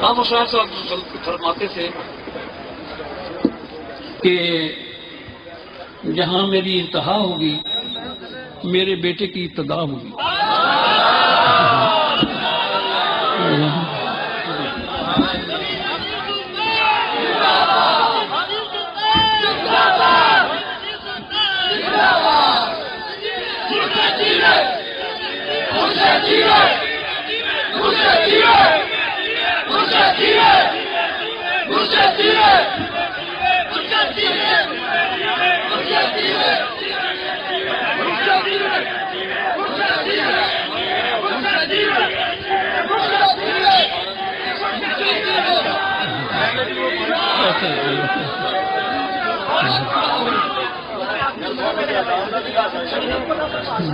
آپ صاحب فرماتے تھے کہ جہاں میری انتہا ہوگی میرے بیٹے کی ابتدا ہوگی.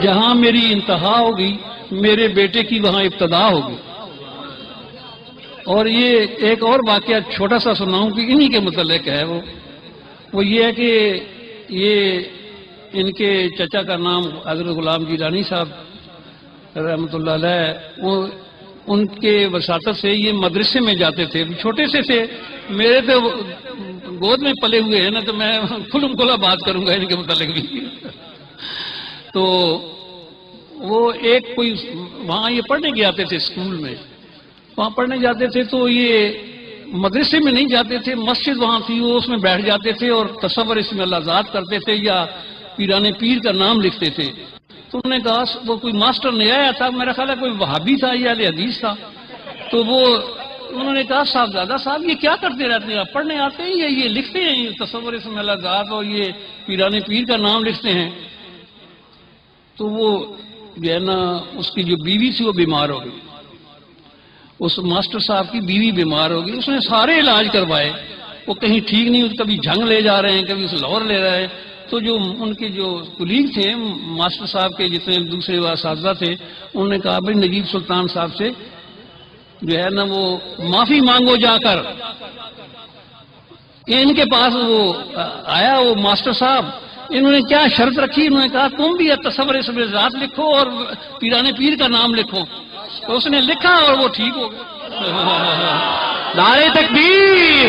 جہاں میری انتہا ہوگی میرے بیٹے کی وہاں ابتدا ہوگی. اور یہ ایک اور واقعہ چھوٹا سا سناؤں کہ انہی کے متعلق ہے. وہ یہ ہے کہ یہ ان کے چچا کا نام حضرت غلام گیلانی صاحب رحمۃ اللہ علیہ، وہ ان کے وساطت سے یہ مدرسے میں جاتے تھے. چھوٹے سے تھے، میرے تو گود میں پلے ہوئے ہیں نا، تو میں کھلم کھلا بات کروں گا ان کے متعلق بھی. تو وہ ایک کوئی وہاں یہ پڑھنے کے آتے تھے اسکول میں، وہاں پڑھنے جاتے تھے تو یہ مدرسے میں نہیں جاتے تھے، مسجد وہاں تھی، وہ اس میں بیٹھ جاتے تھے اور تصور اس میں اللہ ذات کرتے تھے یا پیران پیر کا نام لکھتے تھے. تو انہوں نے کہا وہ کوئی ماسٹر نہیں آیا تھا، میرا خیال ہے کوئی وہابی تھا یا اہل حدیث تھا. تو وہ انہوں نے کہا صاحبزادہ صاحب یہ کیا کرتے رہتے ہیں، آپ پڑھنے آتے ہیں یا یہ لکھتے ہیں تصور اس میں اللہ ذات اور یہ پیران پیر کا نام لکھتے ہیں. تو وہ جو ہے نا اس کی جو بیوی تھی وہ بیمار ہو گئی، اس ماسٹر صاحب کی بیوی بیمار ہو گئی. اس نے سارے علاج کروائے، وہ کہیں ٹھیک نہیں، کبھی جھنگ لے جا رہے ہیں، کبھی اس لاہور لے رہے ہیں. تو جو ان کے جو کلیگ تھے ماسٹر صاحب کے جتنے دوسرے اساتذہ تھے، انہوں نے کہا بھائی نجیب سلطان صاحب سے جو ہے نا وہ معافی مانگو جا کر. ان کے پاس وہ آیا وہ ماسٹر صاحب، انہوں نے کیا شرط رکھی، انہوں نے کہا تم بھی تصور اس میں ذات لکھو اور پیران پیر کا نام لکھو. تو اس نے لکھا اور وہ ٹھیک ہو گیا. نعرہ تکبیر،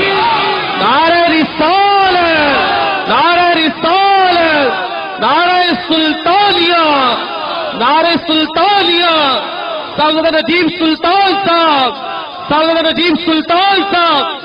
نعرہ رسالت، نعرہ رسالت، نعرہ سلطانیہ، نعرہ سلطانیہ. سلطنت نجیب سلطان صاحب، سلطنت نجیب سلطان صاحب